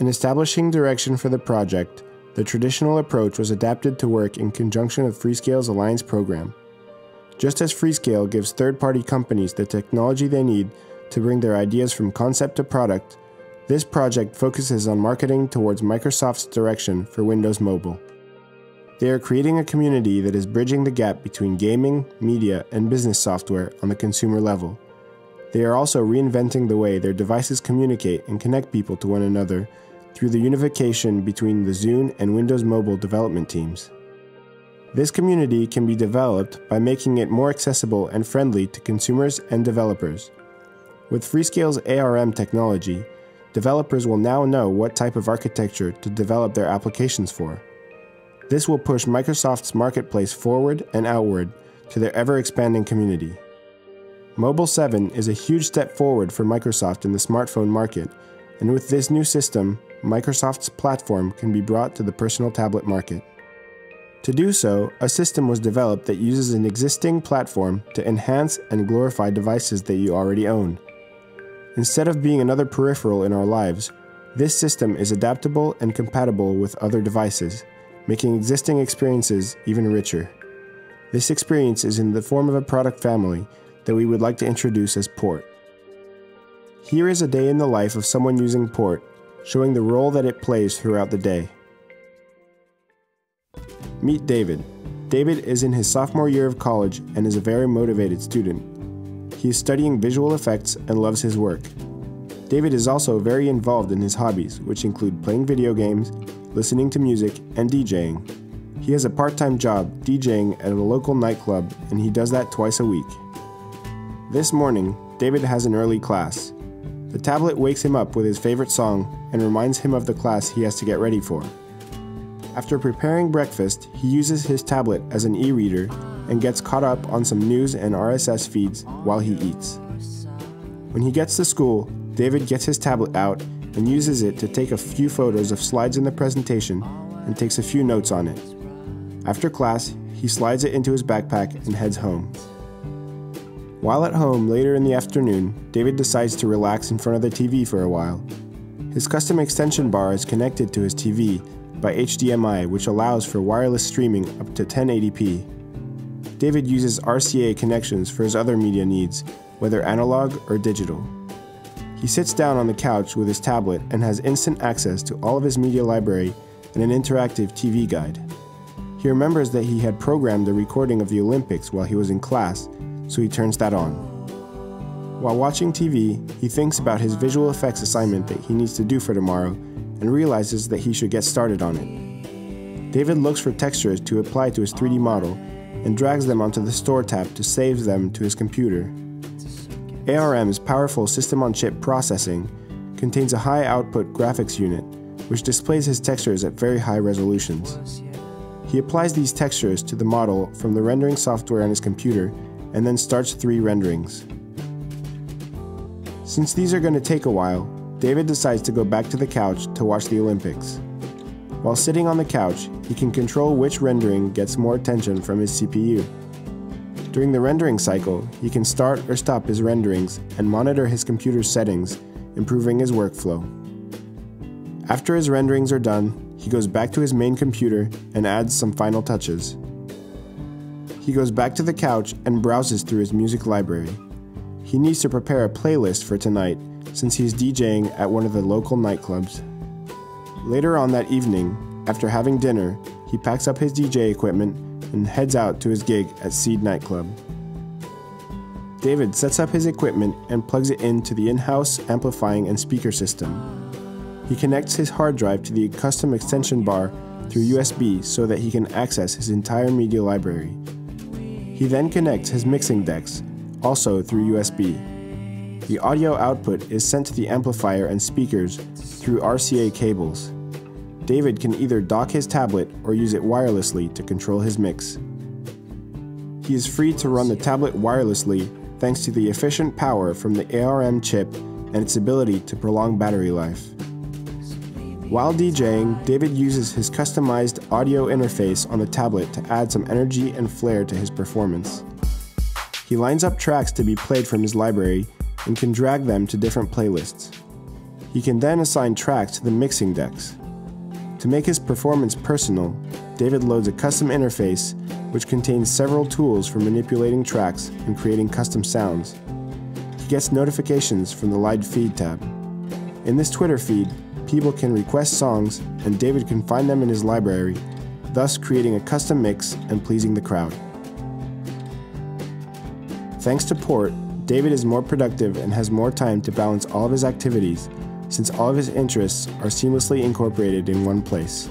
In establishing direction for the project, the traditional approach was adapted to work in conjunction with Freescale's Alliance program. Just as Freescale gives third-party companies the technology they need to bring their ideas from concept to product, this project focuses on marketing towards Microsoft's direction for Windows Mobile. They are creating a community that is bridging the gap between gaming, media, and business software on the consumer level. They are also reinventing the way their devices communicate and connect people to one another through the unification between the Zune and Windows Mobile development teams. This community can be developed by making it more accessible and friendly to consumers and developers. With Freescale's ARM technology, developers will now know what type of architecture to develop their applications for. This will push Microsoft's marketplace forward and outward to their ever-expanding community. Mobile 7 is a huge step forward for Microsoft in the smartphone market, and with this new system, Microsoft's platform can be brought to the personal tablet market. To do so, a system was developed that uses an existing platform to enhance and glorify devices that you already own. Instead of being another peripheral in our lives, this system is adaptable and compatible with other devices, making existing experiences even richer. This experience is in the form of a product family that we would like to introduce as Port. Here is a day in the life of someone using Port, showing the role that it plays throughout the day. Meet David. David is in his sophomore year of college and is a very motivated student. He is studying visual effects and loves his work. David is also very involved in his hobbies, which include playing video games, listening to music, and DJing. He has a part-time job DJing at a local nightclub, and he does that twice a week. This morning, David has an early class. The tablet wakes him up with his favorite song and reminds him of the class he has to get ready for. After preparing breakfast, he uses his tablet as an e-reader and gets caught up on some news and RSS feeds while he eats. When he gets to school, David gets his tablet out and uses it to take a few photos of slides in the presentation and takes a few notes on it. After class, he slides it into his backpack and heads home. While at home later in the afternoon, David decides to relax in front of the TV for a while. His custom extension bar is connected to his TV by HDMI, which allows for wireless streaming up to 1080p. David uses RCA connections for his other media needs, whether analog or digital. He sits down on the couch with his tablet and has instant access to all of his media library and an interactive TV guide. He remembers that he had programmed a recording of the Olympics while he was in class, so he turns that on. While watching TV, he thinks about his visual effects assignment that he needs to do for tomorrow and realizes that he should get started on it. David looks for textures to apply to his 3D model and drags them onto the Store tab to save them to his computer. ARM's powerful system-on-chip processing contains a high-output graphics unit, which displays his textures at very high resolutions. He applies these textures to the model from the rendering software on his computer and then starts 3 renderings. Since these are going to take a while, David decides to go back to the couch to watch the Olympics. While sitting on the couch, he can control which rendering gets more attention from his CPU. During the rendering cycle, he can start or stop his renderings and monitor his computer's settings, improving his workflow. After his renderings are done, he goes back to his main computer and adds some final touches. He goes back to the couch and browses through his music library. He needs to prepare a playlist for tonight since he is DJing at one of the local nightclubs. Later on that evening, after having dinner, he packs up his DJ equipment and heads out to his gig at Seed nightclub. David sets up his equipment and plugs it into the in-house amplifying and speaker system. He connects his hard drive to the custom extension bar through USB so that he can access his entire media library. He then connects his mixing decks, also through USB. The audio output is sent to the amplifier and speakers through RCA cables. David can either dock his tablet or use it wirelessly to control his mix. He is free to run the tablet wirelessly thanks to the efficient power from the ARM chip and its ability to prolong battery life. While DJing, David uses his customized audio interface on the tablet to add some energy and flair to his performance. He lines up tracks to be played from his library and can drag them to different playlists. He He can then assign tracks to the mixing decks. To make his performance personal, David loads a custom interface which contains several tools for manipulating tracks and creating custom sounds. He gets notifications from the live feed tab. In this Twitter feed, people can request songs and David can find them in his library, thus creating a custom mix and pleasing the crowd. Thanks to Port, David is more productive and has more time to balance all of his activities, since all of his interests are seamlessly incorporated in one place.